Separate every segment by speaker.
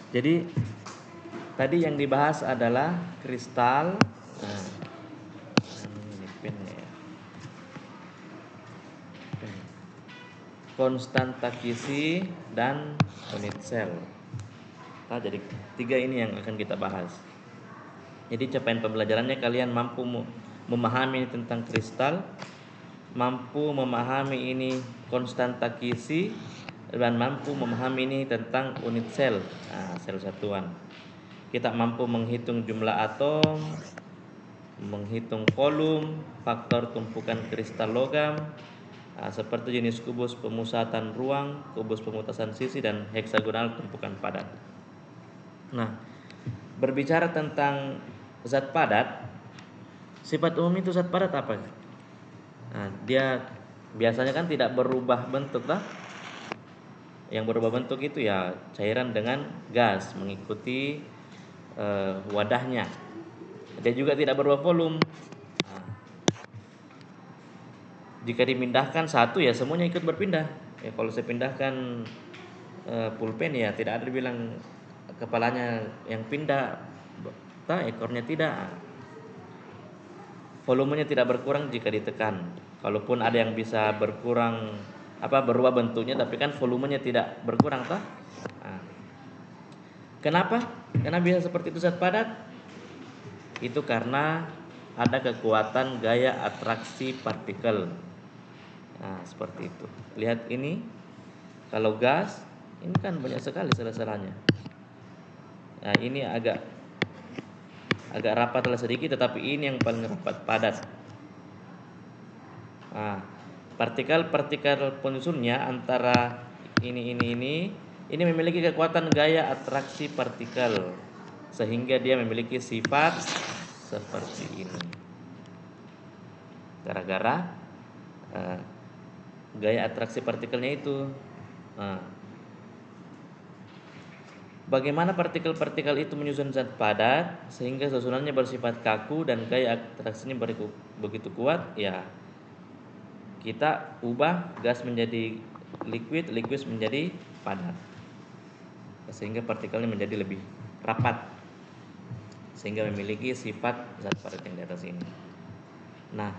Speaker 1: Jadi tadi yang dibahas adalah kristal. Nah, ini pennya ya. Pen. Konstanta kisi dan unit sel. Nah, jadi tiga ini yang akan kita bahas. Jadi capaian pembelajarannya kalian mampu memahami tentang kristal, mampu memahami ini konstanta kisi, dan mampu memahami ini tentang unit sel, sel satuan. Kita mampu menghitung jumlah atom, menghitung volume, faktor tumpukan kristal logam, seperti jenis kubus pemusatan ruang, kubus pemutasan sisi, dan heksagonal tumpukan padat. Nah, berbicara tentang zat padat, sifat umum itu zat padat apa? Nah, dia biasanya kan tidak berubah bentuk, lah. Yang berubah bentuk itu ya cairan dengan gas mengikuti wadahnya. Dia juga tidak berubah volume. Nah, jika dipindahkan satu ya semuanya ikut berpindah. Ya kalau saya pindahkan pulpen ya tidak ada dibilang kepalanya yang pindah, ekornya tidak. Volumenya tidak berkurang jika ditekan. Kalaupun ada yang bisa berkurang berubah bentuknya tapi kan volumenya tidak berkurang toh. Nah, kenapa? Karena bisa seperti itu zat padat. Itu karena ada kekuatan gaya atraksi partikel. Nah, seperti itu. Lihat ini. Kalau gas ini kan banyak sekali sela-selanya. Nah, ini agak rapat lah sedikit, tetapi ini yang paling rapat, padat. Nah, partikel-partikel penyusunnya antara ini memiliki kekuatan gaya atraksi partikel sehingga dia memiliki sifat seperti ini. Gara-gara gaya atraksi partikelnya itu. Nah, bagaimana partikel-partikel itu menyusun zat padat sehingga susunannya bersifat kaku dan gaya atraksinya begitu kuat? Ya, kita ubah gas menjadi liquid menjadi padat, sehingga partikelnya menjadi lebih rapat, sehingga memiliki sifat zat padat yang di atas ini. Nah,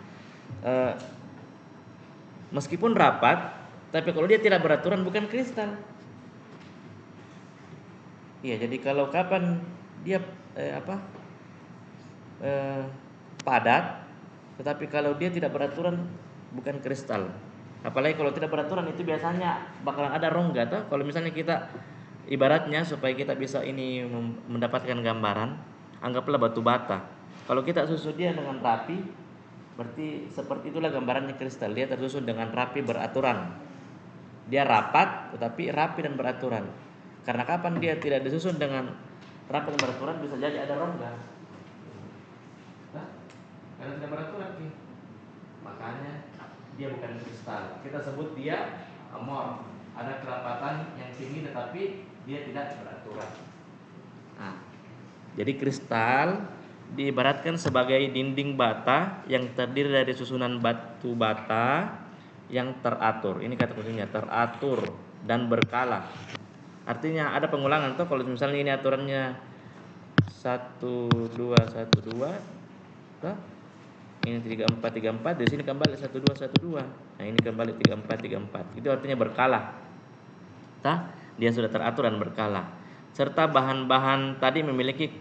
Speaker 1: meskipun rapat, tapi kalau dia tidak beraturan bukan kristal. Iya, jadi kalau kapan dia padat, tetapi kalau dia tidak beraturan bukan kristal. Apalagi kalau tidak beraturan itu biasanya bakalan ada rongga toh. Kalau misalnya kita ibaratnya supaya kita bisa ini mendapatkan gambaran, anggaplah batu bata. Kalau kita susun dia dengan rapi, berarti seperti itulah gambarannya kristal. Dia tersusun dengan rapi beraturan. Dia rapat tetapi rapi dan beraturan. Karena kapan dia tidak disusun dengan rapi dan beraturan bisa jadi ada rongga. Karena tidak beraturan nih. Makanya dia bukan kristal. Kita sebut dia amorf. Ada kerapatan yang tinggi tetapi dia tidak beraturan. Nah, jadi kristal diibaratkan sebagai dinding bata yang terdiri dari susunan batu bata yang teratur. Ini kata kuncinya, teratur dan berkala. Artinya ada pengulangan tuh. Kalau misalnya ini aturannya 1 2 1 2, ini 3 4 3 4, di sini kembali 1 2 1 2. Nah, ini kembali 3 4 3 4. Itu artinya berkala. Dia sudah teratur dan berkala. Serta bahan-bahan tadi memiliki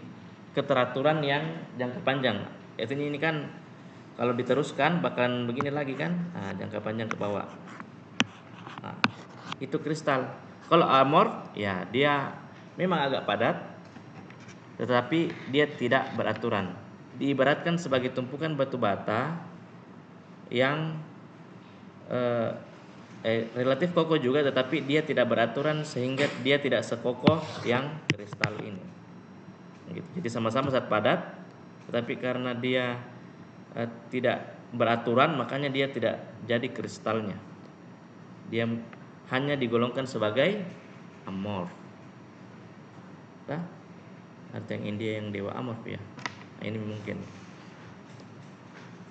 Speaker 1: keteraturan yang jangka panjang. Artinya ini kan kalau diteruskan bakalan begini lagi kan? Nah, jangka panjang ke bawah. Nah, itu kristal. Kalau amorf ya dia memang agak padat tetapi dia tidak beraturan. Diibaratkan sebagai tumpukan batu bata yang relatif kokoh juga, tetapi dia tidak beraturan sehingga dia tidak sekokoh yang kristal ini. Gitu. Jadi sama-sama zat padat, tetapi karena dia tidak beraturan, makanya dia tidak jadi kristalnya. Dia hanya digolongkan sebagai amorf. Arti yang India yang dewa amorf ya. Nah, ini mungkin.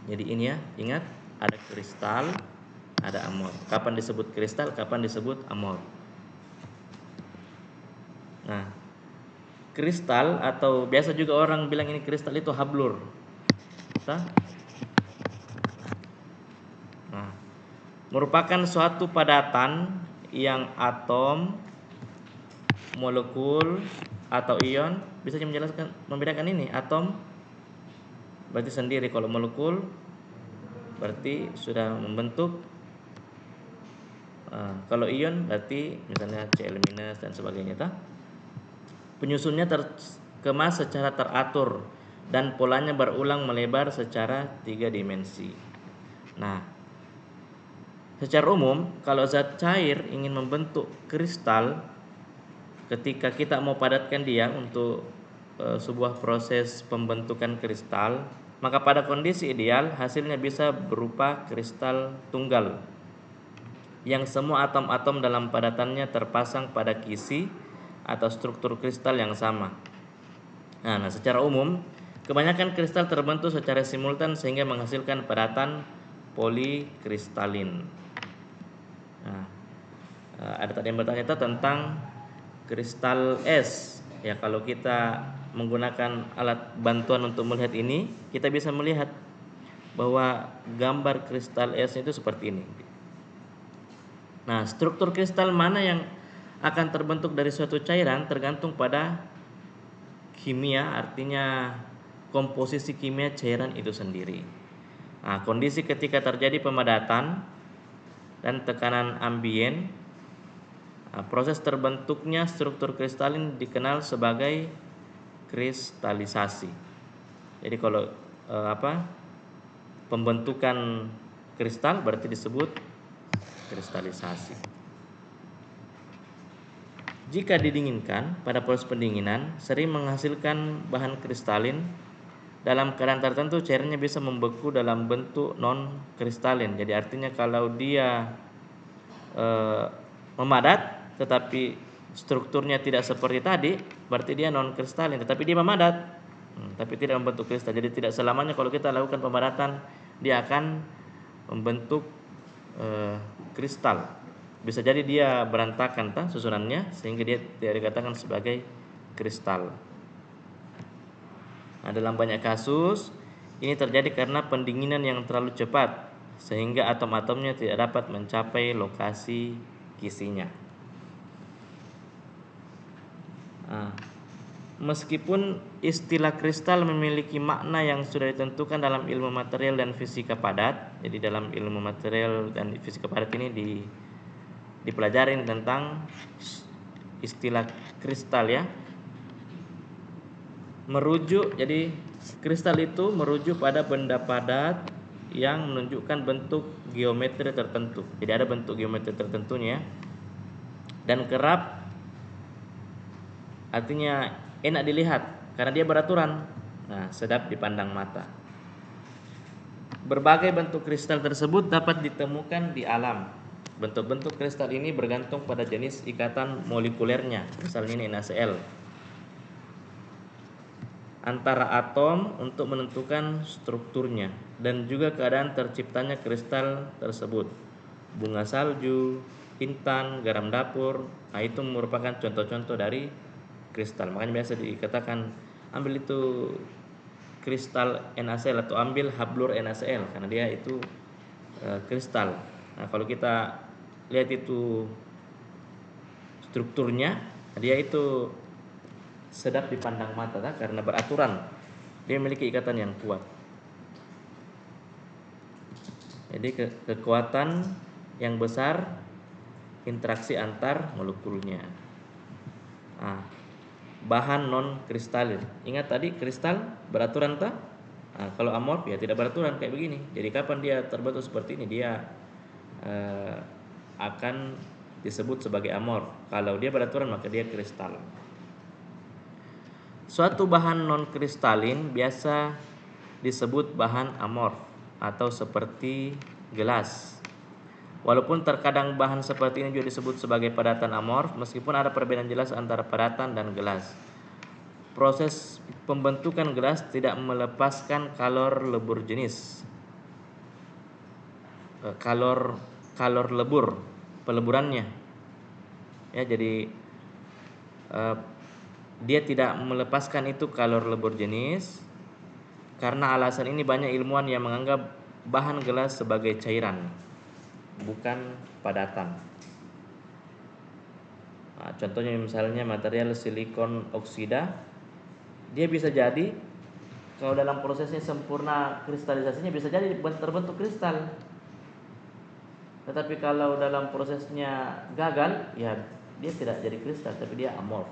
Speaker 1: Jadi ini ya, ingat ada kristal, ada amorf. Kapan disebut kristal, kapan disebut amorf. Nah, kristal, atau biasa juga orang bilang ini kristal itu hablur. Nah, merupakan suatu padatan yang atom, molekul atau ion bisa menjelaskan membedakan ini. Atom berarti sendiri, kalau molekul berarti sudah membentuk. Kalau ion berarti misalnya Cl- dan sebagainya. Penyusunnya terkemas secara teratur dan polanya berulang melebar secara 3 dimensi. Nah, secara umum kalau zat cair ingin membentuk kristal, ketika kita mau padatkan dia untuk sebuah proses pembentukan kristal, maka pada kondisi ideal hasilnya bisa berupa kristal tunggal yang semua atom-atom dalam padatannya terpasang pada kisi atau struktur kristal yang sama. Nah, secara umum kebanyakan kristal terbentuk secara simultan sehingga menghasilkan padatan polikristalin. Nah, ada tadi yang bertanya tentang kristal es. Ya, kalau kita menggunakan alat bantuan untuk melihat ini, kita bisa melihat bahwa gambar kristal es itu seperti ini. Nah, struktur kristal mana yang akan terbentuk dari suatu cairan tergantung pada kimia, artinya komposisi kimia cairan itu sendiri. Nah, kondisi ketika terjadi pemadatan dan tekanan ambien, proses terbentuknya struktur kristalin dikenal sebagai kristalisasi. Jadi kalau pembentukan kristal berarti disebut kristalisasi. Jika didinginkan, pada proses pendinginan sering menghasilkan bahan kristalin. Dalam keadaan tertentu cairannya bisa membeku dalam bentuk non kristalin. Jadi artinya kalau dia memadat tetapi strukturnya tidak seperti tadi, berarti dia non kristalin. Tetapi dia memadat, tapi tidak membentuk kristal. Jadi tidak selamanya kalau kita lakukan pemadatan dia akan membentuk kristal. Bisa jadi dia berantakan susunannya sehingga dia tidak dikatakan sebagai kristal. Nah, dalam banyak kasus ini terjadi karena pendinginan yang terlalu cepat sehingga atom-atomnya tidak dapat mencapai lokasi kisinya. Nah, meskipun istilah kristal memiliki makna yang sudah ditentukan dalam ilmu material dan fisika padat, jadi dalam ilmu material dan fisika padat ini dipelajari tentang istilah kristal ya. Jadi kristal itu merujuk pada benda padat yang menunjukkan bentuk geometri tertentu. Jadi ada bentuk geometri tertentunya dan kerap, artinya enak dilihat karena dia beraturan. Nah, sedap dipandang mata. Berbagai bentuk kristal tersebut dapat ditemukan di alam. Bentuk-bentuk kristal ini bergantung pada jenis ikatan molekulernya, misalnya ini NaCl, antara atom untuk menentukan strukturnya dan juga keadaan terciptanya kristal tersebut. Bunga salju, intan, garam dapur, itu merupakan contoh-contoh dari kristal. Makanya biasa dikatakan ambil itu kristal NaCl atau ambil hablur NaCl karena dia itu kristal. Nah, kalau kita lihat itu strukturnya, dia itu sedap dipandang mata karena beraturan. Dia memiliki ikatan yang kuat. Jadi kekuatan yang besar interaksi antar molekulnya. Nah, bahan non kristalin. Ingat tadi kristal beraturan tak? Nah, kalau amorf ya tidak beraturan kayak begini. Jadi kapan dia terbentuk seperti ini? Dia akan disebut sebagai amorf. Kalau dia beraturan maka dia kristal. Suatu bahan non kristalin biasa disebut bahan amorf atau seperti gelas. Walaupun terkadang bahan seperti ini juga disebut sebagai padatan amorf, meskipun ada perbedaan jelas antara padatan dan gelas. Proses pembentukan gelas tidak melepaskan kalor lebur jenis. Kalor lebur, peleburannya. Ya, jadi Dia tidak melepaskan itu kalau lebur jenis. Karena alasan ini banyak ilmuwan yang menganggap bahan gelas sebagai cairan, bukan padatan. Nah, contohnya misalnya material silikon oksida, dia bisa jadi kalau dalam prosesnya sempurna kristalisasinya bisa jadi terbentuk kristal. Tetapi kalau dalam prosesnya gagal, ya dia tidak jadi kristal, tapi dia amorf.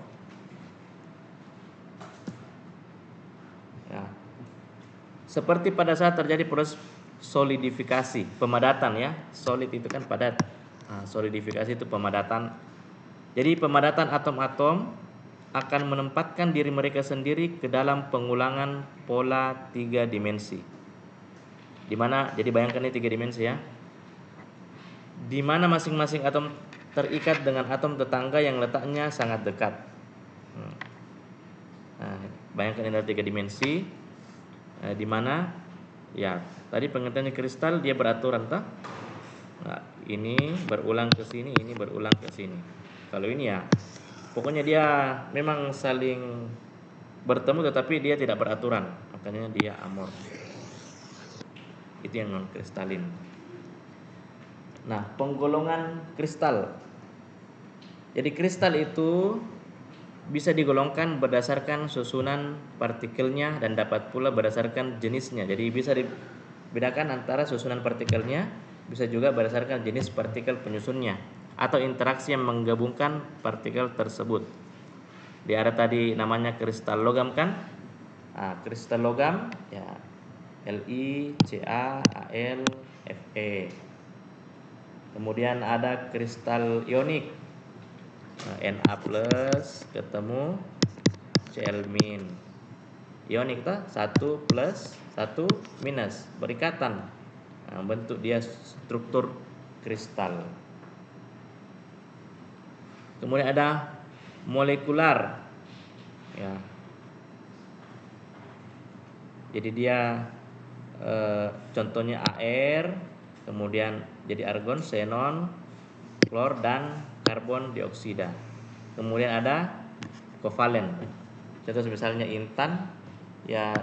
Speaker 1: Ya. Seperti pada saat terjadi proses solidifikasi, pemadatan ya. Solid itu kan padat. Nah, solidifikasi itu pemadatan. Jadi pemadatan atom-atom akan menempatkan diri mereka sendiri ke dalam pengulangan pola 3 dimensi. Dimana, jadi bayangkan ini 3 dimensi ya. Di mana masing-masing atom terikat dengan atom tetangga yang letaknya sangat dekat. Nah, bayangkan ini ada 3 dimensi. Di mana ya tadi pengertiannya kristal dia beraturan toh. Nah, ini berulang ke sini, ini berulang ke sini. Kalau ini ya pokoknya dia memang saling bertemu tetapi dia tidak beraturan, makanya dia amorf. Itu yang non kristalin. Nah, penggolongan kristal. Jadi kristal itu bisa digolongkan berdasarkan susunan partikelnya dan dapat pula berdasarkan jenisnya. Jadi bisa dibedakan antara susunan partikelnya, bisa juga berdasarkan jenis partikel penyusunnya atau interaksi yang menggabungkan partikel tersebut. Di ada tadi namanya kristal logam kan? Nah, kristal logam ya LiCaAlFe. Kemudian ada kristal ionik, Na plus ketemu Cl min. Ionik tuh 1 plus 1 minus berikatan. Nah, bentuk dia struktur kristal. Kemudian ada molekular ya. Jadi dia contohnya air, kemudian jadi argon, xenon, klor dan karbon dioksida. Kemudian ada kovalen. Contoh misalnya intan ya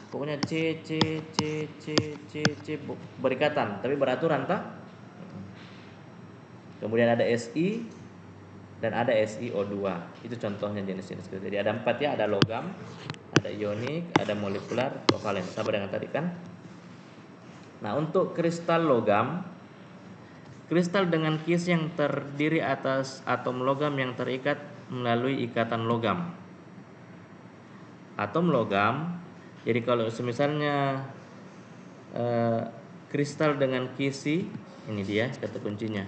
Speaker 1: pokoknya C berikatan tapi beraturan tak? Kemudian ada Si dan ada SiO2. Itu contohnya jenis-jenis kristal. Jadi ada 4 ya, ada logam, ada ionik, ada molekular, kovalen. Sama dengan tadi kan? Nah, untuk kristal logam, kristal dengan kias yang terdiri atas atom logam yang terikat melalui ikatan logam. Atom logam, jadi kalau misalnya kristal dengan kisi, ini dia kata kuncinya,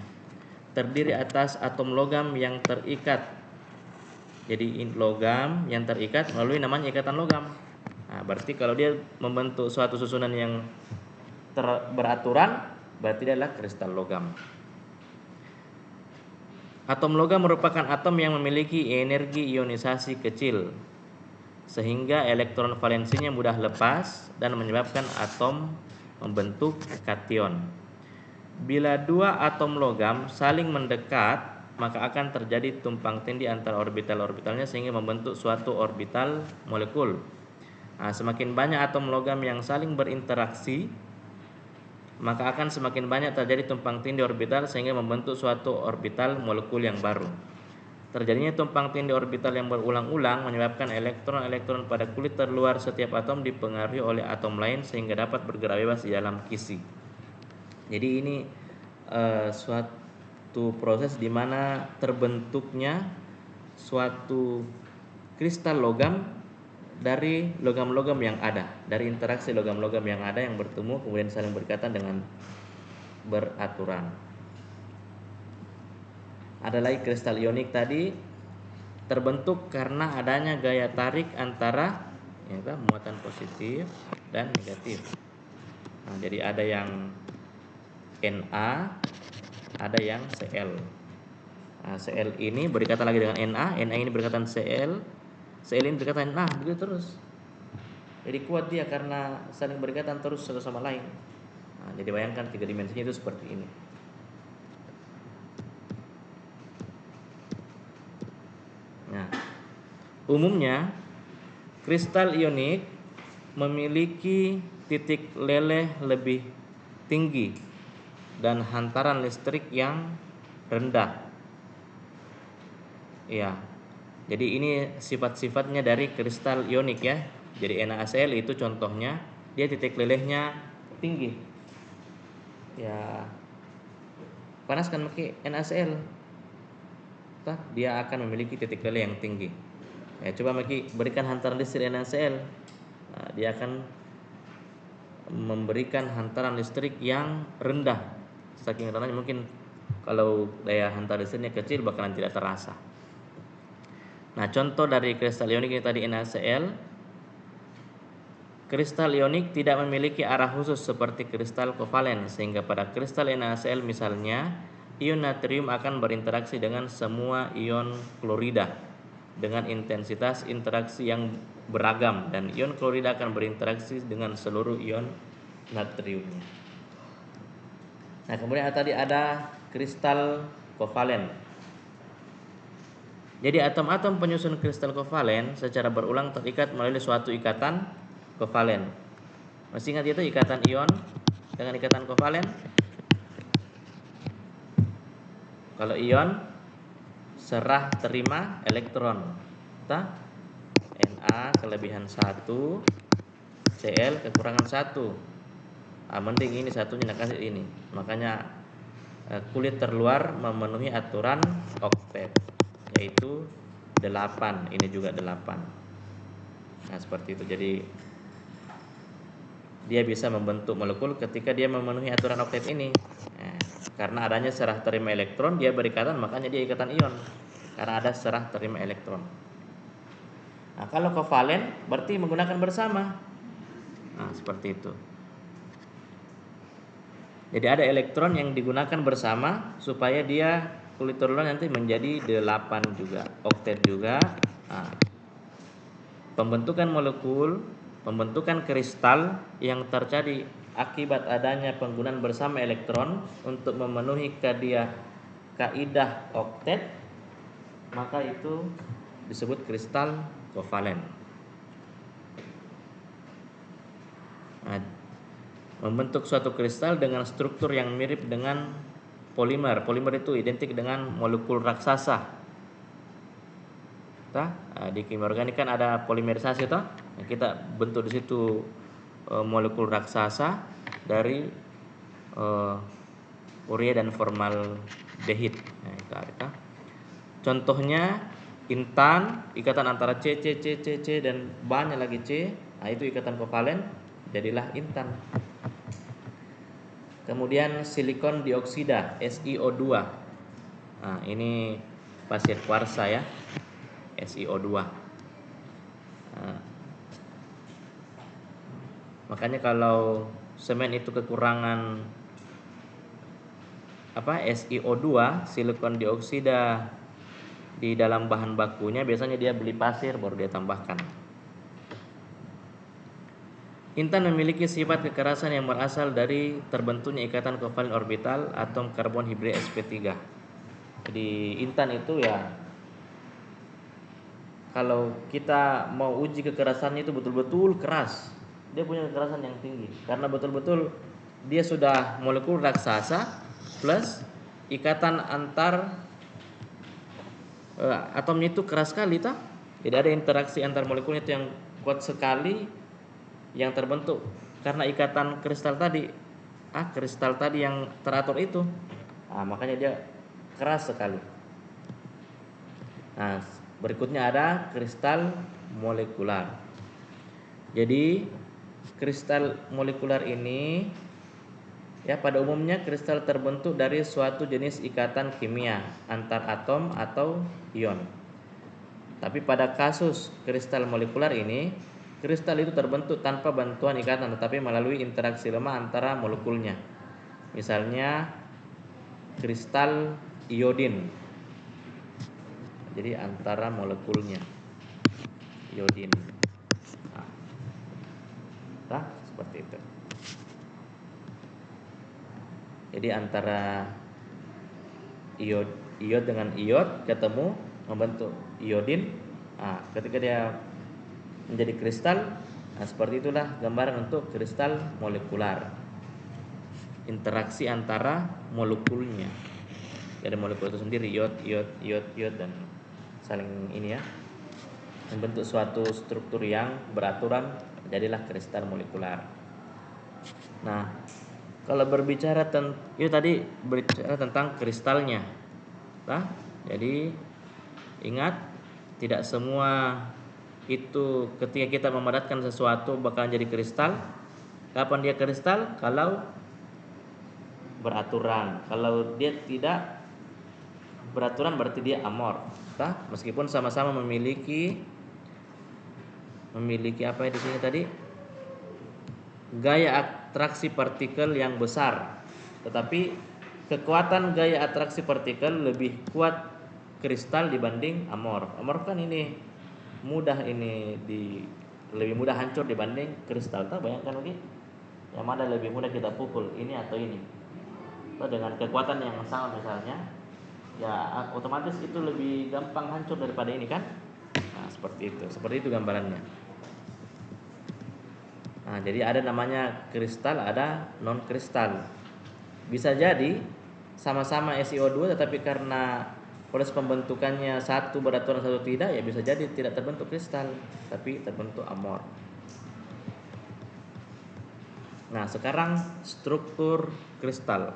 Speaker 1: terdiri atas atom logam yang terikat. Jadi logam yang terikat melalui namanya ikatan logam. Nah, berarti kalau dia membentuk suatu susunan yang beraturan, berarti dia adalah kristal logam. Atom logam merupakan atom yang memiliki energi ionisasi kecil, sehingga elektron valensinya mudah lepas dan menyebabkan atom membentuk kation. Bila dua atom logam saling mendekat, maka akan terjadi tumpang tindih antara orbital-orbitalnya sehingga membentuk suatu orbital molekul. Nah, semakin banyak atom logam yang saling berinteraksi, maka akan semakin banyak terjadi tumpang tindih orbital sehingga membentuk suatu orbital molekul yang baru. Terjadinya tumpang tindih orbital yang berulang-ulang menyebabkan elektron-elektron pada kulit terluar setiap atom dipengaruhi oleh atom lain sehingga dapat bergerak bebas di dalam kisi. Jadi ini suatu proses di mana terbentuknya suatu kristal logam dari logam-logam yang ada, dari interaksi logam-logam yang ada yang bertemu kemudian saling berikatan dengan beraturan. Ada lagi kristal ionik tadi terbentuk karena adanya gaya tarik antara muatan positif dan negatif. Nah, jadi ada yang Na, ada yang Cl. Nah, Cl ini berikatan lagi dengan Na ini berikatan Cl ini berikatan Na, begitu terus. Jadi kuat dia karena saling berikatan terus satu sama lain. Nah, jadi bayangkan 3 dimensinya itu seperti ini. Nah, Umumnya kristal ionik memiliki titik leleh lebih tinggi dan hantaran listrik yang rendah. Ya. Jadi ini sifat-sifatnya dari kristal ionik ya. Jadi NaCl itu contohnya dia titik lelehnya tinggi. Ya. Panaskan pakai NaCl. Dia akan memiliki titik leleh yang tinggi. Ya, coba berikan hantaran listrik NaCl. Nah, dia akan memberikan hantaran listrik yang rendah. Saking rendahnya mungkin kalau daya hantaran listriknya kecil bakalan tidak terasa. Nah, contoh dari kristal ionik ini tadi NaCl. Kristal ionik tidak memiliki arah khusus seperti kristal kovalen, sehingga pada kristal NaCl misalnya, ion natrium akan berinteraksi dengan semua ion klorida dengan intensitas interaksi yang beragam, dan ion klorida akan berinteraksi dengan seluruh ion natriumnya. Nah, kemudian tadi ada kristal kovalen. Jadi atom-atom penyusun kristal kovalen secara berulang terikat melalui suatu ikatan kovalen. Masih ingat itu ikatan ion dengan ikatan kovalen? Kalau ion serah terima elektron. Na kelebihan 1, Cl kekurangan 1. Mending ini satunya nak kasih ini. Makanya kulit terluar memenuhi aturan oktet, yaitu 8. Ini juga 8. Nah, seperti itu. Jadi dia bisa membentuk molekul ketika dia memenuhi aturan oktet ini. Nah, karena adanya serah terima elektron, dia berikatan, makanya dia ikatan ion. Karena ada serah terima elektron. Nah, kalau kovalen berarti menggunakan bersama. Nah, seperti itu. Jadi ada elektron yang digunakan bersama supaya dia kulit terluar nanti menjadi 8 juga, oktet juga. Nah, pembentukan molekul, pembentukan kristal yang terjadi akibat adanya penggunaan bersama elektron untuk memenuhi kaidah oktet, maka itu disebut kristal kovalen. Nah, membentuk suatu kristal dengan struktur yang mirip dengan polimer. Polimer itu identik dengan molekul raksasa. Di kimia organik kan ada polimerisasi toh. Nah, kita bentuk di situ molekul raksasa dari urea dan formaldehid. Nah, itu ada. Contohnya intan, ikatan antara C dan banyak lagi C. Nah, itu ikatan kovalen, jadilah intan. Kemudian silikon dioksida SiO2. Nah, ini pasir kuarsa ya, SiO2. Nah, makanya kalau semen itu kekurangan SiO2, silikon dioksida di dalam bahan bakunya, biasanya dia beli pasir baru dia tambahkan. Intan memiliki sifat kekerasan yang berasal dari terbentuknya ikatan kovalen orbital atom karbon hibrid sp3. Jadi intan itu ya, kalau kita mau uji kekerasannya itu betul-betul keras, dia punya kekerasan yang tinggi karena betul-betul dia sudah molekul raksasa plus ikatan antar atomnya itu keras sekali toh. Jadi ada interaksi antar molekulnya itu yang kuat sekali yang terbentuk karena ikatan kristal tadi. Kristal tadi yang teratur itu. Makanya dia keras sekali. Nah, berikutnya ada kristal molekular. Jadi kristal molekular ini ya pada umumnya kristal terbentuk dari suatu jenis ikatan kimia antar atom atau ion. Tapi pada kasus kristal molekular ini, kristal itu terbentuk tanpa bantuan ikatan tetapi melalui interaksi lemah antara molekulnya. Misalnya kristal iodin. Jadi antara molekulnya iodin. Seperti itu. Jadi antara iod dengan iod ketemu membentuk iodin. Nah, ketika dia menjadi kristal, nah seperti itulah gambaran untuk kristal molekular. Interaksi antara molekulnya. Dari molekul itu sendiri, iot dan saling ini ya, membentuk suatu struktur yang beraturan, jadilah kristal molekular. Nah, kalau berbicara itu tadi berbicara tentang kristalnya. Nah, jadi ingat, tidak semua itu ketika kita memadatkan sesuatu bakal jadi kristal. Kapan dia kristal? Kalau beraturan. Kalau dia tidak beraturan berarti dia amor. Nah, meskipun sama-sama memiliki apa ya di sini tadi? Gaya atraksi partikel yang besar. Tetapi kekuatan gaya atraksi partikel lebih kuat kristal dibanding amor. Amor kan ini lebih mudah hancur dibanding kristal. Tahu, bayangkan lagi, yang mana lebih mudah kita pukul, ini atau ini? Atau dengan kekuatan yang sama misalnya, ya otomatis itu lebih gampang hancur daripada ini kan? Nah, seperti itu gambarannya. Nah, jadi ada namanya kristal, ada non kristal. Bisa jadi sama-sama SiO2 tetapi karena proses pembentukannya satu beraturan satu tidak, ya bisa jadi tidak terbentuk kristal tapi terbentuk amor. Nah, sekarang struktur kristal.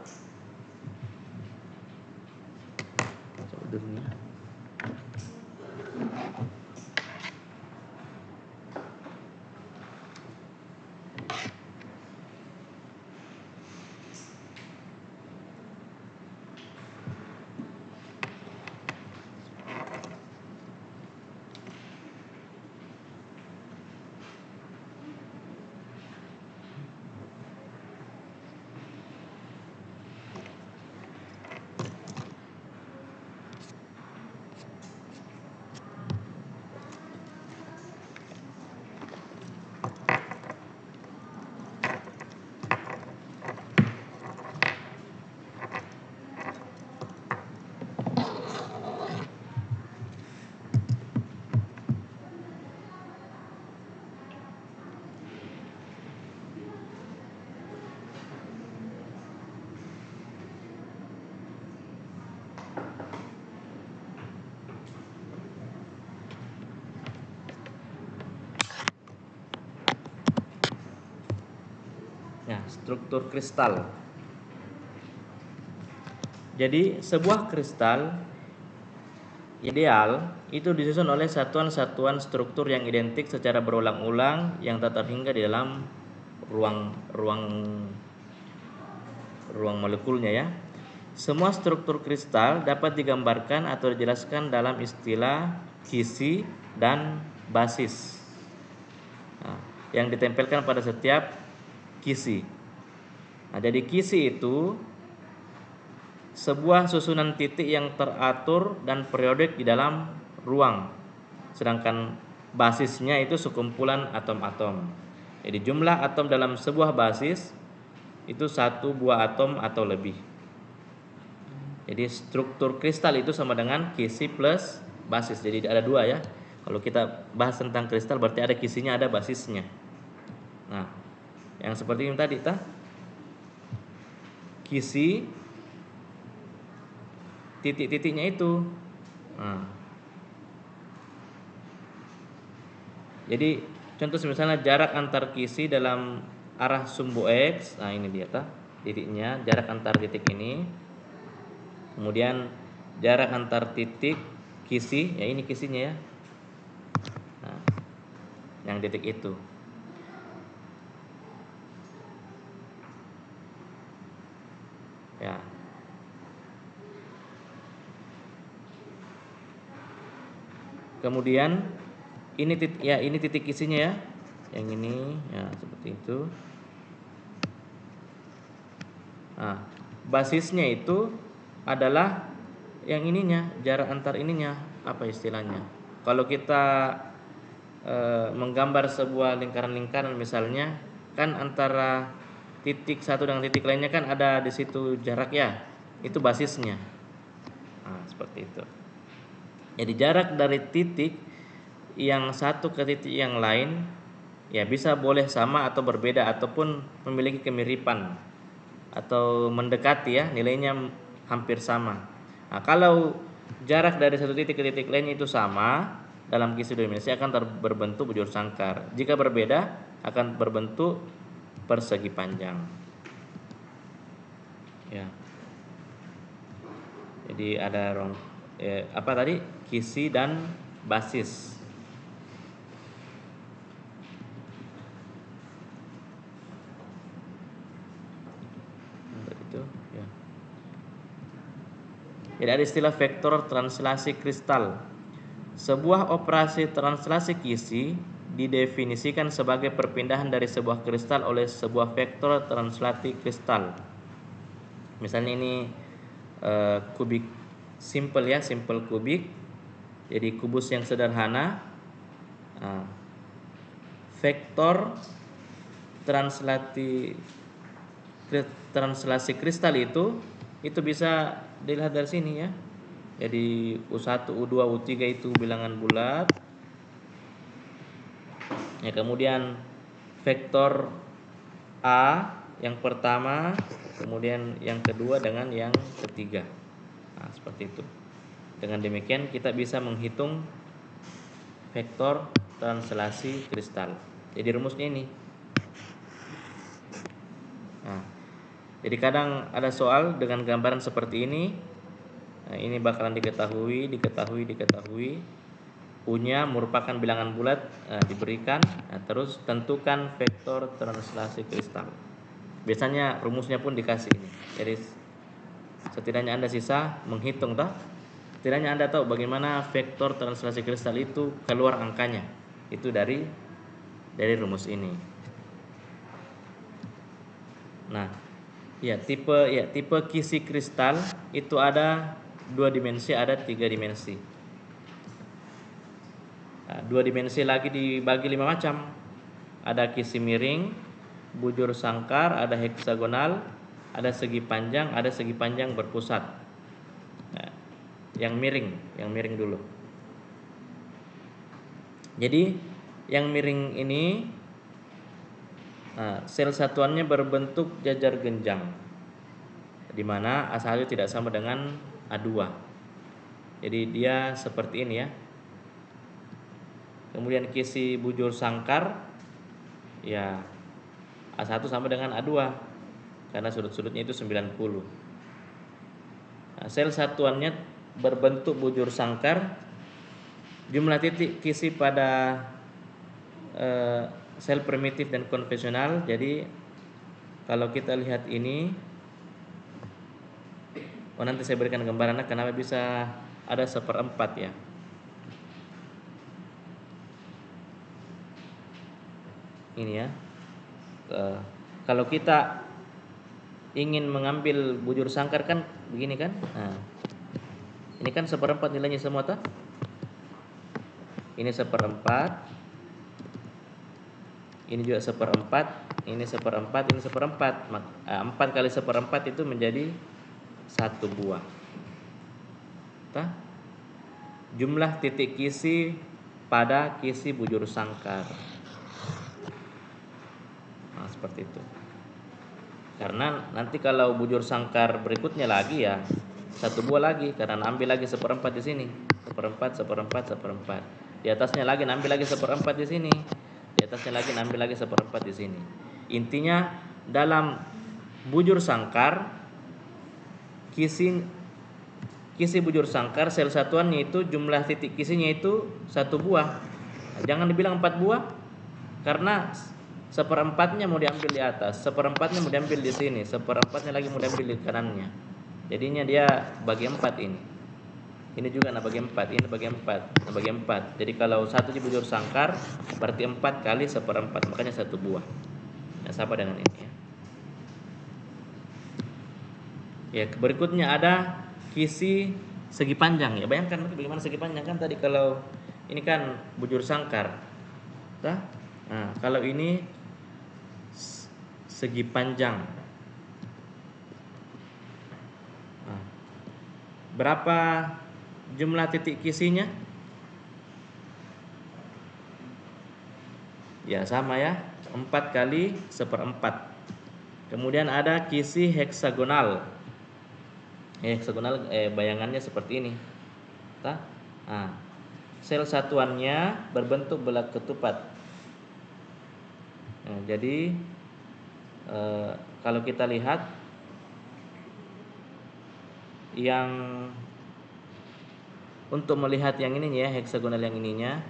Speaker 1: Nah, struktur kristal. Jadi sebuah kristal ideal itu disusun oleh satuan-satuan struktur yang identik secara berulang-ulang yang tak terhingga di dalam ruang molekulnya ya. Semua struktur kristal dapat digambarkan atau dijelaskan dalam istilah kisi dan basis. Nah, yang ditempelkan pada setiap kisi. Nah, jadi kisi itu sebuah susunan titik yang teratur dan periodik di dalam ruang. Sedangkan basisnya itu sekumpulan atom-atom. Jadi jumlah atom dalam sebuah basis itu satu buah atom atau lebih. Jadi struktur kristal itu sama dengan kisi plus basis. Jadi ada dua ya. Kalau kita bahas tentang kristal berarti ada kisinya, ada basisnya. Nah, yang seperti ini tadi kisi titik-titiknya itu. Nah, jadi contoh misalnya jarak antar kisi dalam arah sumbu X. Nah, ini dia titiknya, jarak antar titik ini. Kemudian jarak antar titik kisi, ya ini kisinya ya. Nah, yang titik itu. Ya. Kemudian ini titik kisinya ya. Yang ini ya seperti itu. Nah, basisnya itu adalah yang ininya, jarak antar ininya, apa istilahnya? Kalau kita menggambar sebuah lingkaran-lingkaran misalnya, kan antara titik satu dengan titik lainnya kan ada di situ jarak ya. Itu basisnya. Nah, seperti itu. Jadi jarak dari titik yang satu ke titik yang lain ya bisa boleh sama atau berbeda ataupun memiliki kemiripan atau mendekati ya, nilainya hampir sama. Nah, kalau jarak dari satu titik ke titik lain itu sama, dalam kisi dua dimensi akan berbentuk bujur sangkar. Jika berbeda akan berbentuk persegi panjang. Ya. Jadi ada apa tadi? Kisi dan basis. Itu ya. Jadi ada istilah vektor translasi kristal. Sebuah operasi translasi kisi didefinisikan sebagai perpindahan dari sebuah kristal oleh sebuah vektor translasi kristal. Misalnya ini kubik simple ya, simple kubik. Jadi kubus yang sederhana. Vektor translasi kristal itu bisa dilihat dari sini ya. Jadi U1, U2, U3 itu bilangan bulat. Ya, kemudian vektor A yang pertama, kemudian yang kedua dengan yang ketiga. Nah, seperti itu. Dengan demikian kita bisa menghitung vektor translasi kristal. Jadi rumusnya ini. Nah, jadi kadang ada soal dengan gambaran seperti ini. Nah, ini bakalan diketahui. U-nya merupakan bilangan bulat diberikan. Nah, terus tentukan vektor translasi kristal. Biasanya rumusnya pun dikasih ini. Jadi setidaknya Anda sisa menghitung toh. Setidaknya Anda tahu bagaimana vektor translasi kristal itu keluar angkanya. Itu dari rumus ini. Nah, tipe kisi kristal itu ada 2 dimensi, ada 3 dimensi. Nah, 2 dimensi lagi dibagi 5 macam. Ada kisi miring, bujur sangkar, ada heksagonal, ada segi panjang, ada segi panjang berpusat. Nah, yang miring dulu. Jadi yang miring ini sel satuannya berbentuk jajar genjang, di mana A1 tidak sama dengan A2. Jadi dia seperti ini ya. Kemudian kisi bujur sangkar ya A1 sama dengan A2 karena sudut-sudutnya itu 90. Nah, sel satuannya berbentuk bujur sangkar. Jumlah titik kisi pada sel primitif dan konvensional. Jadi kalau kita lihat ini, nanti saya berikan gambarannya kenapa bisa ada 1/4 ya. Ini ya. Kalau kita ingin mengambil bujur sangkar kan begini kan. Nah, ini kan 1/4 nilainya semua toh. Ini 1/4. Ini juga 1/4. Ini 1/4. Ini 1/4. 4 kali 1/4 itu menjadi 1 buah. Tah? Jumlah titik kisi pada kisi bujur sangkar. Nah, seperti itu. Karena nanti kalau bujur sangkar berikutnya lagi ya 1 buah lagi, karena ambil lagi 1/4 di sini. 1/4. Di atasnya lagi ambil lagi 1/4 di sini. Di atasnya lagi ambil lagi 1/4 di sini. Intinya dalam bujur sangkar kisi bujur sangkar sel satuannya itu jumlah titik kisinya itu 1 buah. Nah, jangan dibilang 4 buah karena 1/4-nya mau diambil di atas, 1/4-nya mau diambil di sini, 1/4-nya lagi mau diambil di kanannya. Jadinya dia bagi 4 ini. Ini juga bagi 4, ini bagi 4, bagi 4. Jadi kalau satu bujur sangkar berarti 4 kali 1/4, makanya 1 buah. Nah, sama dengan ini ya. Ya, berikutnya ada kisi segi panjang ya. Bayangkan bagaimana segi panjang kan tadi kalau ini kan bujur sangkar. Nah, kalau ini segi panjang. Nah, berapa jumlah titik kisinya? Ya sama ya, 4 kali 1/4. Kemudian ada kisi heksagonal. Heksagonal bayangannya seperti ini. Nah, sel satuannya berbentuk bulat ketupat. Nah, jadi kalau kita lihat yang untuk melihat yang ini ya, heksagonal yang ininya,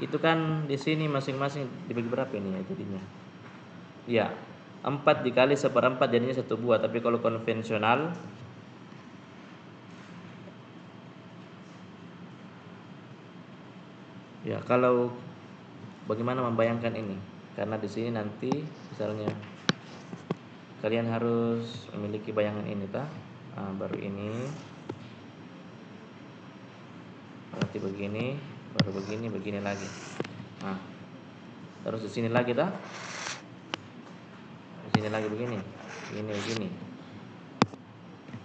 Speaker 1: itu kan di sini masing-masing dibagi berapa ini ya jadinya? Ya, 4 dikali 1/4 jadinya 1 buah. Tapi kalau konvensional ya, kalau bagaimana membayangkan ini? Karena di sini nanti misalnya kalian harus memiliki bayangan ini baru ini, nanti begini, baru begini lagi. Nah, terus di sini lagi di sini lagi begini.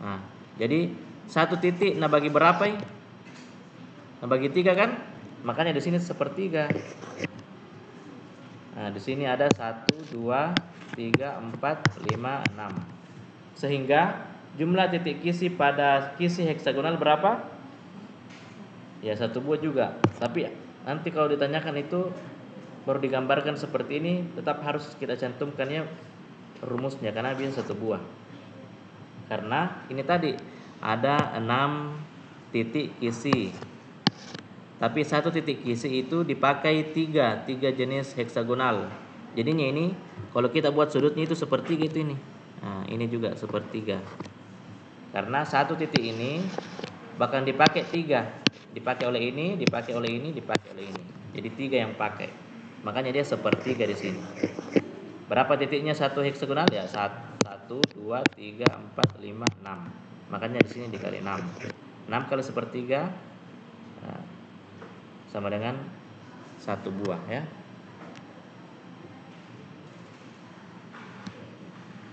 Speaker 1: Nah, jadi 1 titik nah bagi berapa ya? Nah bagi 3 kan? Makanya di sini sepertiga. Nah, di sini ada 1, 2, 3, 4, 5, 6. Sehingga jumlah titik kisi pada kisi heksagonal berapa? Ya 1 buah juga. Tapi nanti kalau ditanyakan itu baru digambarkan seperti ini, tetap harus kita cantumkannya rumusnya karena bisa 1 buah. Karena ini tadi ada 6 titik kisi. Tapi 1 titik kisi itu dipakai 3 jenis heksagonal. Jadinya ini kalau kita buat sudutnya itu sepertiga itu ini. Nah, ini juga sepertiga. Karena 1 titik ini bahkan dipakai 3. Dipakai oleh ini, dipakai oleh ini, dipakai oleh ini. Jadi 3 yang pakai. Makanya dia sepertiga di sini. Berapa titiknya 1 heksagonal? Ya 1, 2, 3, 4, 5, 6. Makanya di sini dikali 6. 6 kali sepertiga sama dengan 1 buah ya.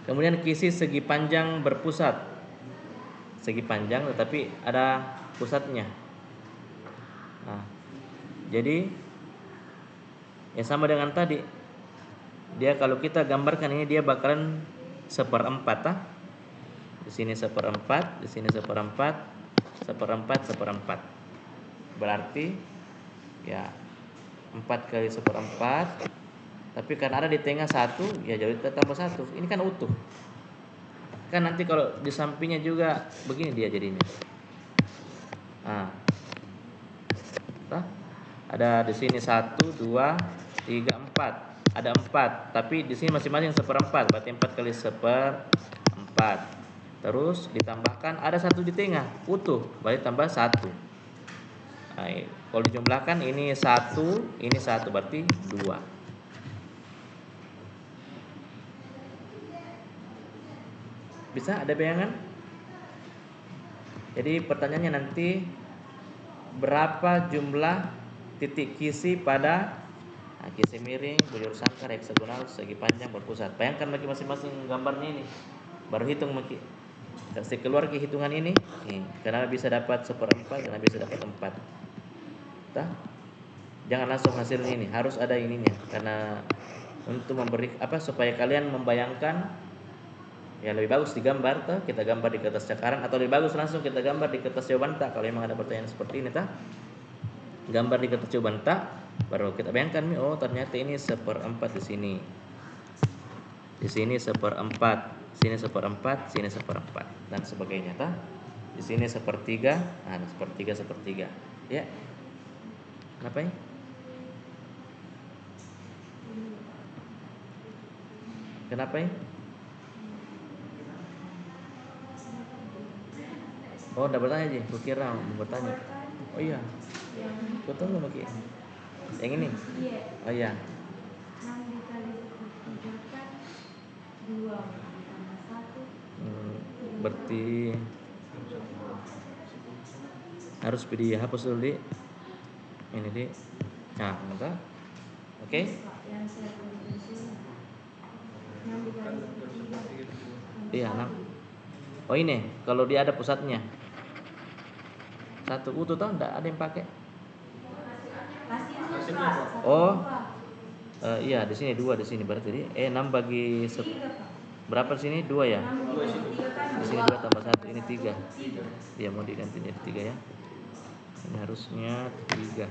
Speaker 1: Kemudian kisi segi panjang berpusat. Segi panjang tetapi ada pusatnya. Nah, jadi ya sama dengan tadi. Dia kalau kita gambarkan ini dia bakalan 1/4 Di sini 1/4, di sini 1/4, 1/4, 1/4. Berarti ya 4 kali 1/4. Tapi karena ada di tengah 1, ya jadi tambah 1. Ini kan utuh. Kan nanti kalau di sampingnya juga begini dia jadinya. Nah, ada di sini 1, 2, 3, 4. Ada 4, tapi di sini masing-masing 1/4. Berarti 4 kali 1/4. Terus ditambahkan ada 1 di tengah, utuh, berarti tambah 1. Nah, kalau dijumlahkan ini 1, ini 1, berarti 2. Bisa ada bayangan? Jadi pertanyaannya nanti berapa jumlah titik kisi pada kisi miring, bujur sangkar, heksagonal, segi panjang, berpusat. Bayangkan bagi masing-masing gambarnya ini. Baru hitung kasih keluar ke hitungan ini. Karena bisa dapat 1/4, karena bisa dapat 4. Jangan langsung hasilnya ini, harus ada ininya. Karena untuk memberi supaya kalian membayangkan. Ya lebih bagus digambar kita gambar di kertas cakaran, atau lebih bagus langsung kita gambar di kertas jawaban kalau memang ada pertanyaan seperti ini gambar di kertas jawaban baru kita bayangkan oh ternyata ini 1/4 di sini. Di sini 1/4, sini 1/4, sini 1/4 dan sebagainya Di sini 1/3, nah 1/3. Ya. Kenapa ya? Kenapa ya? Oh, udah bertanya aja. Gue kira mau bertanya. Oh iya. Gue tunggu lagi. Yang ini? Oh iya.
Speaker 2: 6 dikali 1/3 kan 2 tambah 1.
Speaker 1: Berarti harus dihapus dulu di ini di. Nah, maka oke. Iya, 6. Oh ini, kalau dia ada pusatnya. 1 utuh enggak ada yang pakai. Oh. Iya, di sini 2 di sini berarti 6 bagi berapa di sini? 2 ya?
Speaker 2: 6 dibagi 3 kan
Speaker 1: Di sini 2 tambah 1, ini 3. Dia mau diganti jadi 3 ya. Ini harusnya 3.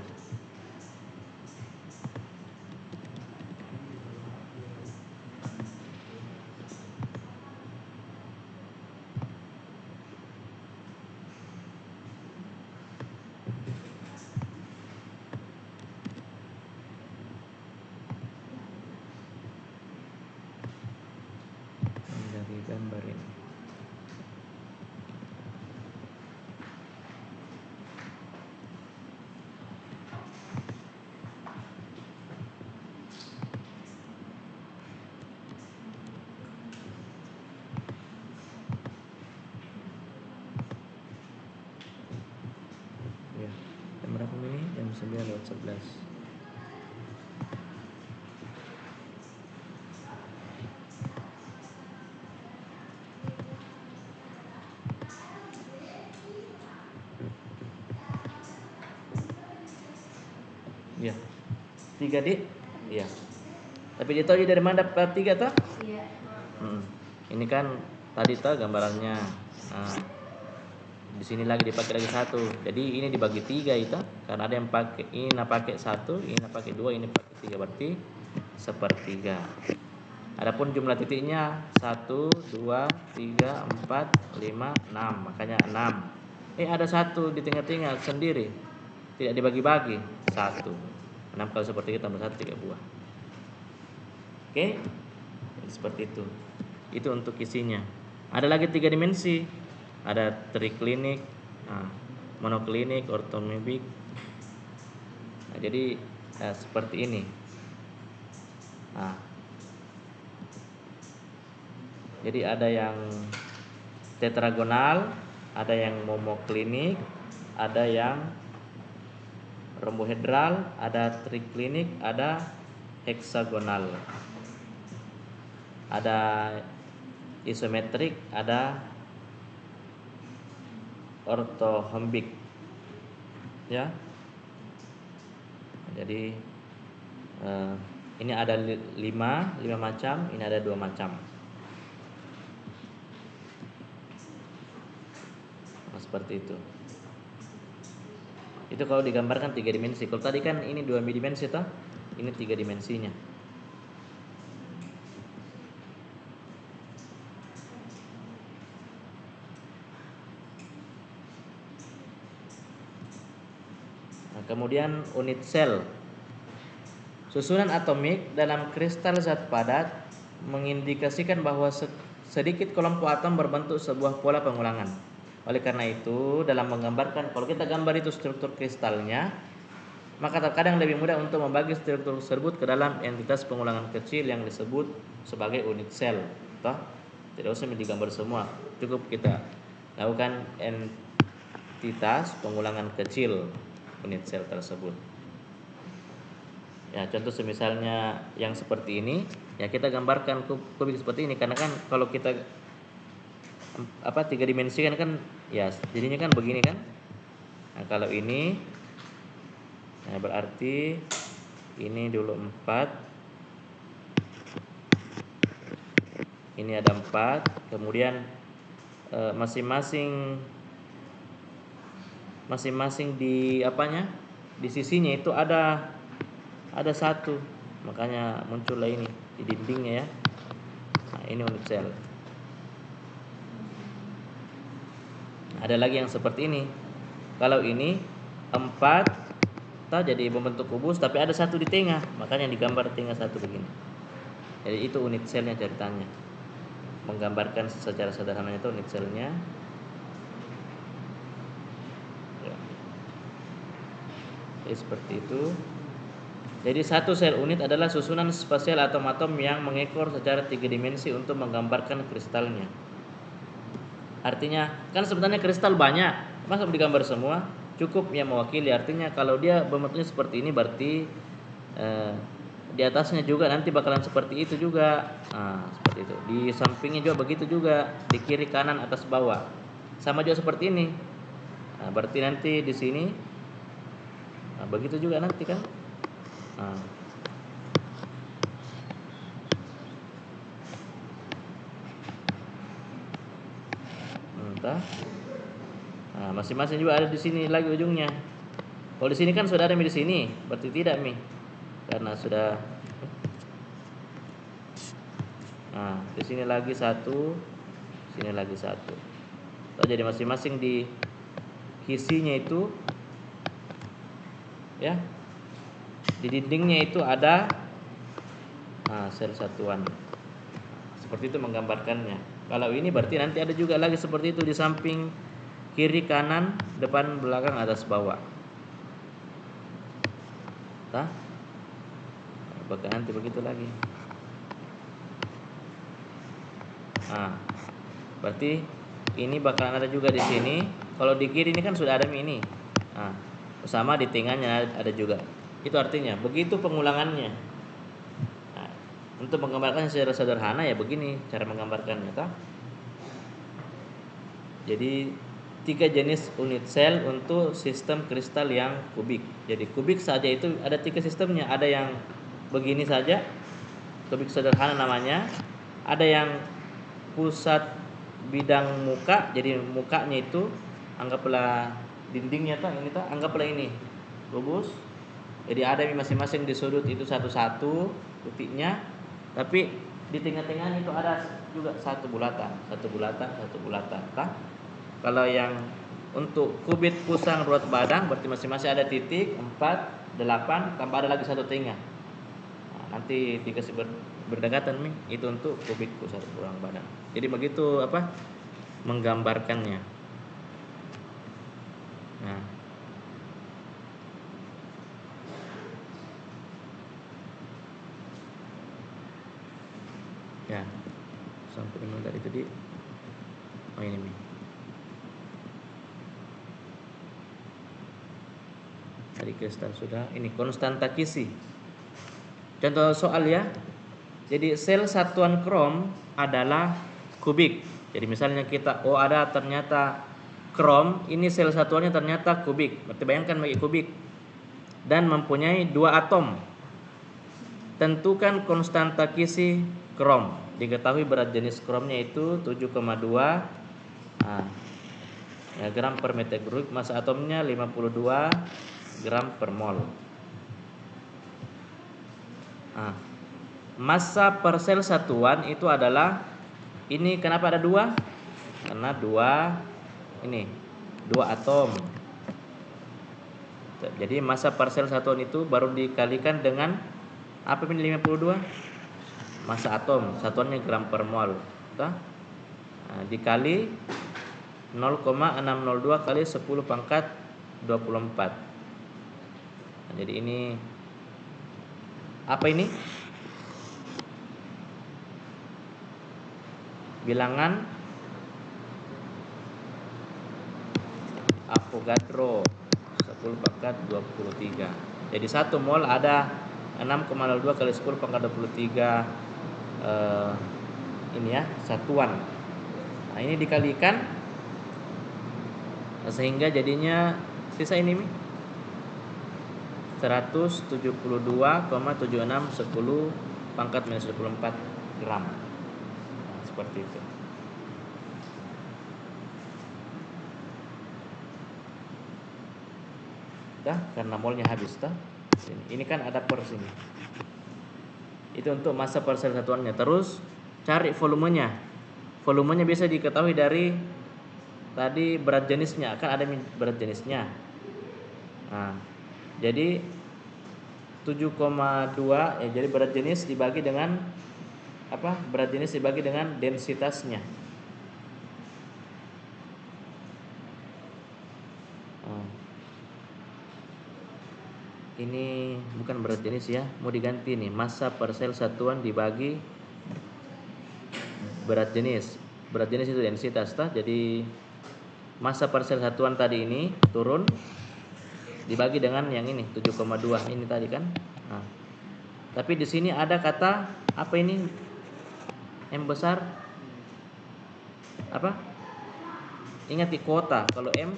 Speaker 1: Dari gambar ini. Ya, jam berapa ini? Jam 9:11. Ya, 3 dik. Iya. Tapi dia tahu dari mana dapat 3 toh?
Speaker 2: Iya.
Speaker 1: Ini kan tadi toh gambarannya. Nah, di sini lagi dipakai lagi 1. Jadi ini dibagi 3 itu karena ada yang pakai ini pakai 1, ini pakai 2, ini pakai 3 berarti sepertiga. Adapun jumlah titiknya 1, 2, 3, 4, 5, 6. Makanya 6. Ada 1 di tengah-tengah sendiri. Tidak dibagi-bagi. 1. 6 kali sepertiga tambah 1, 3 buah. Oke? Jadi seperti itu. Itu untuk isinya. Ada lagi 3 dimensi. Ada triklinik, monoklinik, ortonomik. Nah, jadi seperti ini. Jadi ada yang tetragonal, ada yang monoklinik, ada yang rombohedral, ada triklinik, ada heksagonal. Ada isometrik, ada ortohambik. Ya. Jadi ini ada 5 macam, ini ada 2 macam. Nah, seperti itu. Itu kalau digambarkan 3 dimensi. Kalau tadi kan ini 2 dimensi toh, ini 3 dimensinya. Nah, kemudian unit sel. Susunan atomik dalam kristal zat padat mengindikasikan bahwa sedikit kelompok atom berbentuk sebuah pola pengulangan. Oleh karena itu, dalam menggambarkan, kalau kita gambar itu struktur kristalnya, maka terkadang lebih mudah untuk membagi struktur tersebut ke dalam entitas pengulangan kecil yang disebut sebagai unit sel. Toh, tidak usah digambar semua, cukup kita lakukan entitas pengulangan kecil unit sel tersebut. Ya, contoh semisalnya yang seperti ini, ya kita gambarkan kubik seperti ini karena kan kalau kita 3 dimensi kan ya jadinya kan begini kan. Nah, kalau ini berarti ini dulu 4. Ini ada 4, kemudian masing-masing di di sisinya itu ada 1. Makanya muncullah ini di dindingnya ya. Nah, ini unit sel. Ada lagi yang seperti ini. Kalau ini 4 jadi membentuk kubus tapi ada 1 di tengah, makanya digambar tengah 1 begini. Jadi itu unit selnya ceritanya. Menggambarkan secara sederhananya itu unit selnya. Ya. Jadi seperti itu. Jadi 1 sel unit adalah susunan spasial atom-atom yang mengekor secara 3 dimensi untuk menggambarkan kristalnya. Artinya kan sebenarnya kristal banyak, masa digambar semua? Cukup yang mewakili. Artinya kalau dia bentuknya seperti ini berarti di atasnya juga nanti bakalan seperti itu juga. Nah, seperti itu. Di sampingnya juga begitu juga, di kiri, kanan, atas, bawah. Sama juga seperti ini. Nah, berarti nanti di sini begitu juga nanti kan. Nah, Tah? Nah, masing-masing juga ada di sini lagi ujungnya. Kalau di sini kan sudah ada Mi di sini, berarti tidak Mi. Karena sudah. Nah, di sini lagi satu, sini lagi satu. Jadi masing-masing di hisinya itu, ya, di dindingnya itu ada sel satuan. Seperti itu menggambarkannya. Kalau ini berarti nanti ada juga lagi seperti itu di samping kiri, kanan, depan, belakang, atas, bawah. Tah? Apakah nanti begitu lagi? Nah, berarti ini bakalan ada juga di sini. Kalau di kiri ini kan sudah ada ini. Nah, sama di tengahnya ada juga. Itu artinya begitu pengulangannya. Nah, untuk menggambarkan secara sederhana ya begini cara menggambarkannya, toh. Jadi 3 jenis unit sel untuk sistem kristal yang kubik. Jadi kubik saja itu ada 3 sistemnya. Ada yang begini saja, kubik sederhana namanya. Ada yang pusat bidang muka, jadi mukanya itu anggaplah dindingnya tuh ini tuh anggaplah ini rubus. Jadi ada masing-masing di sudut itu satu-satu titiknya, tapi di tengah-tengah itu ada juga satu bulatan, satu bulatan, satu bulatan. Nah, kalau yang untuk kubit pusang ruat badan berarti masing-masing ada titik 4, 8, tambah ada lagi satu tengah. Nah, nanti dikasih berdekatan nih itu untuk kubik pusat ruang badan. Jadi begitu menggambarkannya. Nah, ya sampai dimana dari tadi? Oh ini nih. Tadi kristal sudah. Ini konstanta Kisi. Contoh soal ya. Jadi sel satuan krom adalah kubik. Jadi misalnya kita ada ternyata krom, ini sel satuannya ternyata kubik. Berarti bayangkan bagi kubik dan mempunyai 2 atom. Tentukan konstanta Kisi krom. Diketahui berat jenis kromnya itu 7,2 gram per meter kubik, massa atomnya 52 gram per mol. Massa per sel satuan itu adalah ini. Kenapa ada 2? Karena 2 atom. Jadi massa per sel satuan itu baru dikalikan dengan apa ini 52? Massa atom, satuannya gram per mol. Dikali 0,602 kali 10 pangkat 24. Jadi ini apa ini? Bilangan Avogadro 10 pangkat 23. Jadi 1 mol ada 6,02 kali 10 pangkat 23 satuan. Nah, ini dikalikan sehingga jadinya sisa ini 172,76 10 pangkat minus 24 gram. Seperti itu. Karena molnya habis Ini kan ada per sini. Itu untuk massa per sel satuannya. Terus cari volumenya. Volumenya bisa diketahui dari tadi berat jenisnya, kan ada berat jenisnya. Nah, jadi 7,2 jadi berat jenis dibagi dengan berat jenis dibagi dengan densitasnya. Ini bukan berat jenis ya, mau diganti nih, massa per sel satuan dibagi berat jenis. Berat jenis itu densitas jadi massa per sel satuan tadi ini turun dibagi dengan yang ini 7,2 ini tadi kan. Tapi di sini ada kata apa ini? M besar apa? Ingat di kuota. Kalau M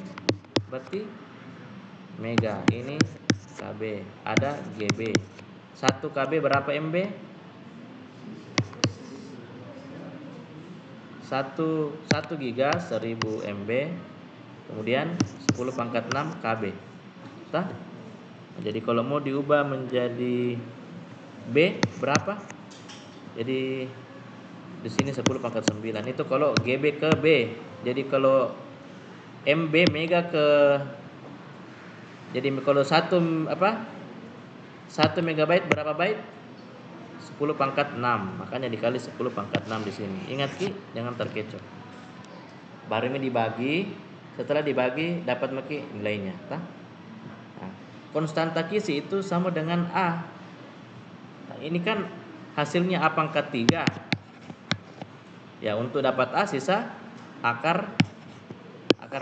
Speaker 1: berarti mega. Ini KB. Ada GB. 1 KB berapa MB? 1 giga 1000 MB, kemudian 10 pangkat 6 KB. Tah? Jadi kalau mau diubah menjadi B berapa? Jadi di sini 10 pangkat 9 itu kalau GB ke B. Jadi kalau MB mega ke, jadi kalau 1 megabyte berapa byte? 10 pangkat 6. Makanya dikali 10 pangkat 6 di sini. Ingat Ki, jangan terkecoh. Baru ini dibagi, setelah dibagi dapat maki nilainya, tah? Nah, konstanta Kisi itu sama dengan A. Nah, ini kan hasilnya A pangkat 3. Ya, untuk dapat A sisa akar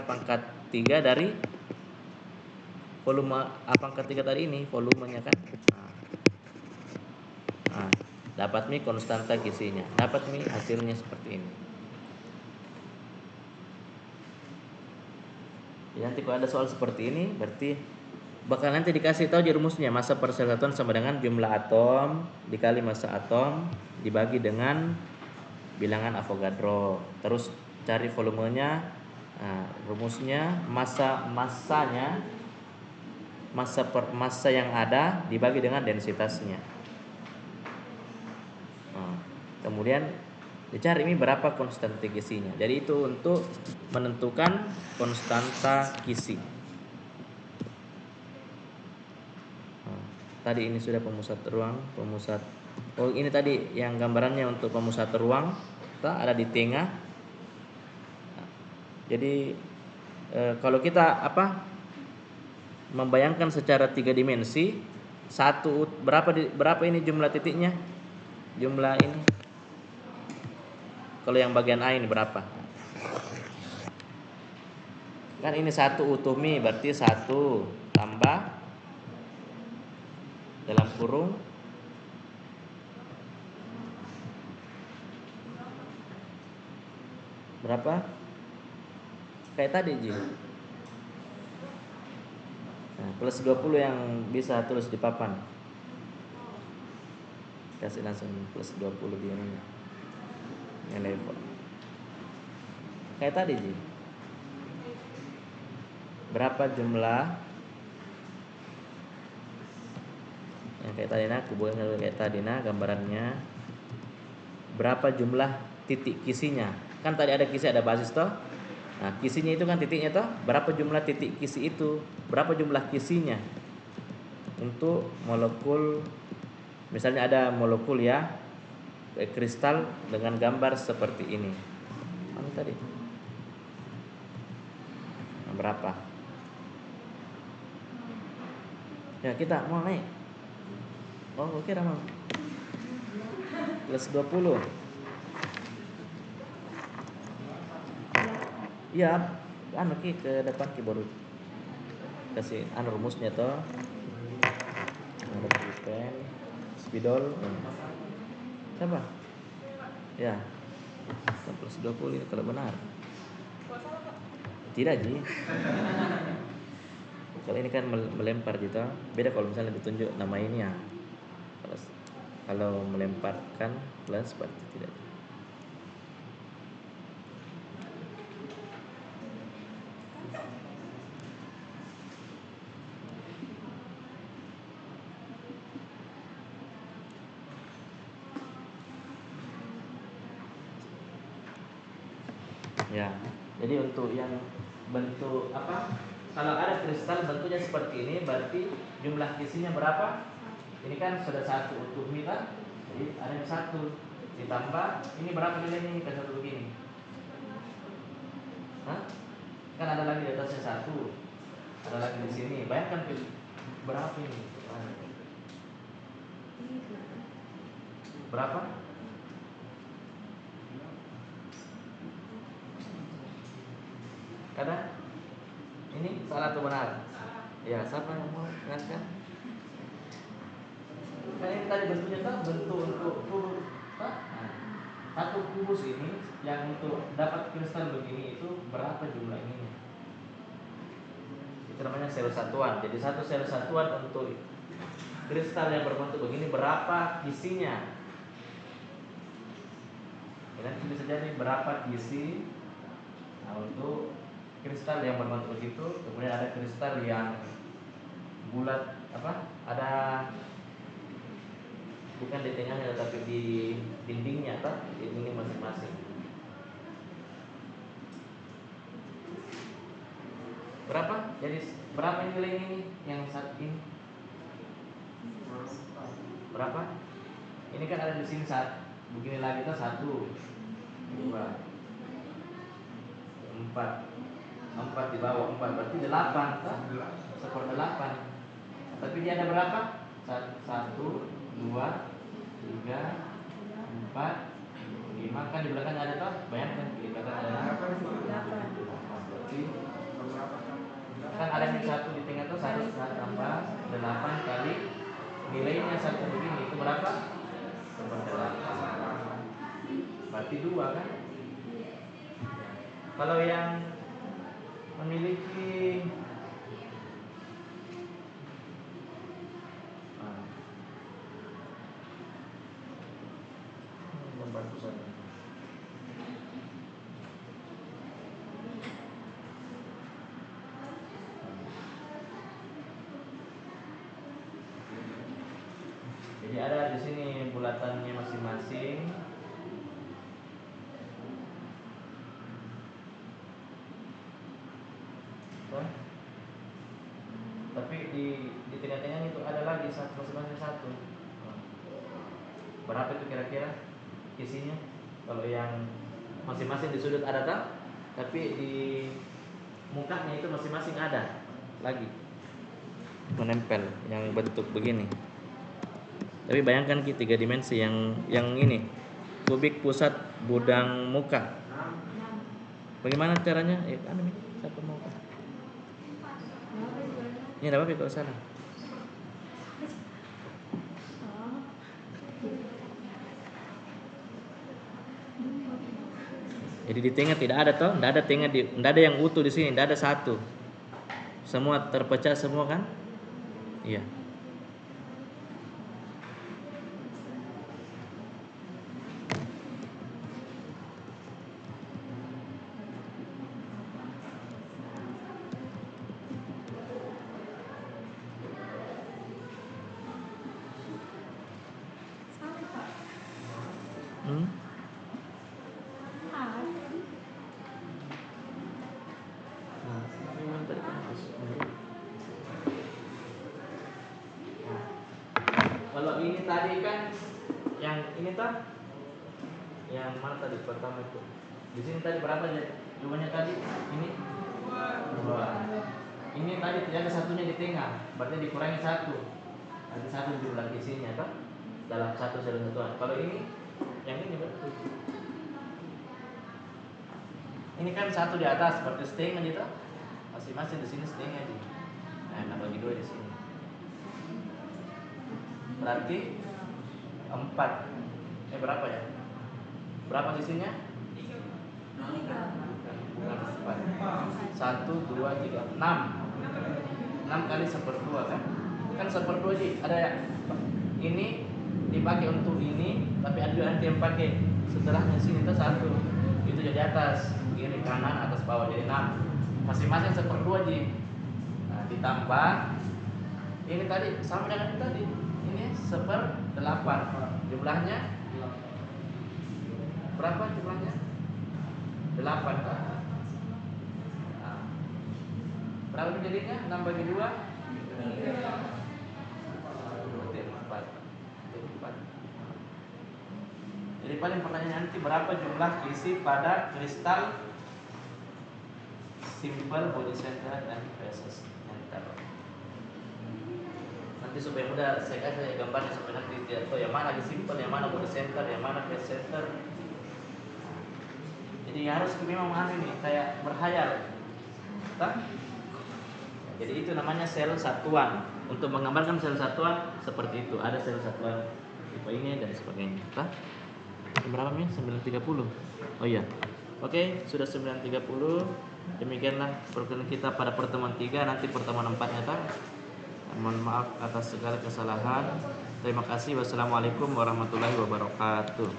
Speaker 1: pangkat 3 dari volume A pangkat 3 tadi ini, volumenya kan. Nah, dapat mi konstanta Kisinya, dapat mi hasilnya seperti ini. Ya, nanti kalau ada soal seperti ini berarti bakal nanti dikasih tahu rumusnya, massa per sel satuan sama dengan jumlah atom dikali massa atom dibagi dengan bilangan Avogadro. Terus cari volumenya. Nah, rumusnya massanya massa yang ada dibagi dengan densitasnya. Nah, kemudian dicari ini berapa konstanta Kisinya. Jadi itu untuk menentukan konstanta Kisi. Nah, tadi ini sudah pemusat ruang, Oh, ini tadi yang gambarannya untuk pemusat ruang, ada di tengah. Jadi kalau kita membayangkan secara 3 dimensi, berapa ini jumlah titiknya? Jumlah ini. Kalau yang bagian A ini berapa? Kan ini 1 utuh mi, berarti 1 tambah dalam kurung berapa? Kayak tadi Ji. Nah, plus 20 yang bisa tulis di papan. Kasih langsung plus 20 di ini. Yang level. Kayak tadi Ji. Berapa jumlah? Yang kayak tadi aku buat kayak tadi gambarannya. Berapa jumlah titik Kisinya? Kan tadi ada kisi, ada basis toh. Nah, kisinya itu kan titiknya toh. Berapa jumlah titik kisi itu? Berapa jumlah kisinya? Untuk molekul, misalnya ada molekul ya, kristal dengan gambar seperti ini. Mana tadi? Nah, berapa? Ya, kita mau naik. Oh, oke Ramah. Plus 20. Iya, ke depan baru kasih rumusnya toh. Ada pulpen, spidol. Siapa? Ya. Plus 20 ini kalau benar. Tidak, Ji. Kalau ini kan melempar gitu. Beda kalau misalnya ditunjuk nama ini ya. Kalau melemparkan plus berarti tidak. Ya, jadi untuk yang bentuk kalau ada kristal bentuknya seperti ini, berarti jumlah kisinya berapa? Ini kan sudah 1 utuh nih kan? Jadi ada yang 1 ditambah ini berapa nilainya ini kan 1 begini? Hah? Kan ada lagi di atasnya 1, ada lagi di sini. Bayangkan berapa ini? Berapa? Ada? Ini salah atau benar? Ya, siapa yang mau ingatkan? Kan ini tadi bentuknya kan bentuk untuk kubus. Satu kubus ini yang untuk dapat kristal begini itu berapa jumlah ininya? Itu namanya sel satuan. Jadi 1 sel satuan untuk kristal yang berbentuk begini berapa isinya? Ya, nanti bisa jadi berapa kisi. Nah, untuk kristal yang berbentuk itu, kemudian ada kristal yang bulat apa? Ada bukan di tengahnya tetapi di dindingnya apa? Di dinding masing-masing. Berapa? Jadi berapa nilai ini yang saat ini? Berapa? Ini kan ada di sini saat begini lagi tuh 1, 2, 4 di bawah 4 berarti 8 kan? 1/8. Tapi dia ada berapa? 1, 2, 3, 4, 5 kan di belakang ada toh? Bayangkan di belakang ada 8. Berarti kan ada yang 1 di tengah tuh 1 tambah 8 kali nilainya 1 begini itu berapa? 1/8. Berarti 2 kan? Kalau yang memiliki membantu saya. Jadi ada di sini bulatannya masing-masing. Tuh. Tapi di tengah-tengah itu ada lagi masing-masing 1. Berapa itu kira-kira isinya? Kalau yang masing-masing di sudut ada tak? Tapi di mukanya itu masing-masing ada lagi menempel yang bentuk begini. Tapi bayangkan 3 dimensi yang ini kubik pusat bidang muka. Bagaimana caranya? Siapa mau? Ini ada apa kalau salah? Jadi di tengah tidak ada toh, tidak ada tengah tidak ada yang utuh di sini, tidak ada 1. Semua terpecah semua kan? Iya. Kalau ini tadi kan yang ini toh, yang mana tadi pertama itu? Di sini tadi berapa ya? Jumlahnya tadi ini 2. Ini tadi tidak ada satunya di tengah, berarti dikurangi 1. Nanti 1 jumlah isinya toh dalam satu sel satuan. Kalau ini yang ini betul. Ini kan 1 di atas berarti setengah gitu. Masing-masing di sini setengah aja. Nah, bagi 2 di sini. Berarti 4. Berapa ya? Berapa sisinya? 1, 2, 3, 6. 6 kali 1/2 kan? Kan 1/2 sih. Ada ya? Ini dipakai untuk ini, tapi ada juga nanti yang pakai setelahnya sini itu 1. Itu jadi atas, kiri, kanan, atas, bawah jadi 6. Masing-masing 1/2 aja. Nah, ditambah ini tadi sama dengan tadi. Ini 1/8. Jumlahnya berapa jumlahnya? 8 kan? Nah, berapa jadinya? 6 bagi 2? 4. Jadi paling pertanyaan nanti berapa jumlah isi pada kristal simple body center dan faces center. Nanti supaya mudah saya kasih gambarnya supaya nanti tidak tahu yang mana di simple, yang mana body center, yang mana face center. Jadi harus memang ini kayak berkhayal. Jadi itu namanya sel satuan. Untuk menggambarkan sel satuan seperti itu, ada sel satuan tipe ini dan sebagainya. Berapa nih? 9.30. Oh iya. Oke, sudah 9.30. Demikianlah pertemuan kita pada pertemuan 3. Nanti pertemuan 4-nya Mohon maaf atas segala kesalahan. Terima kasih. Wassalamualaikum warahmatullahi wabarakatuh.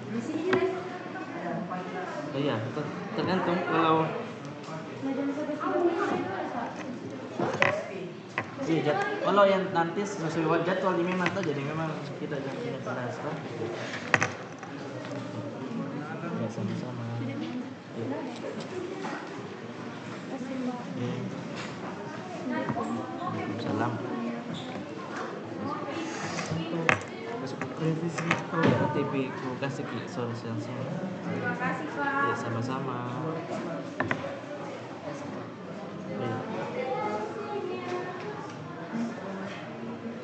Speaker 2: Di sini guys.
Speaker 1: Oh iya, tergantung kalau iya, kalau yang nanti sesuai jadwal ini memang tuh, jadi memang kita jangan bahas toh. Ya sama-sama. Ya. Salam. Revisi TV ku kasih ki solusi.
Speaker 2: Terima kasih Pak.
Speaker 1: Ya sama-sama. Ya.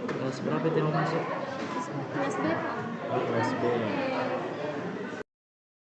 Speaker 1: Kelas berapa itu mau masuk?
Speaker 2: Kelas B Pak.
Speaker 1: Oh, kelas B.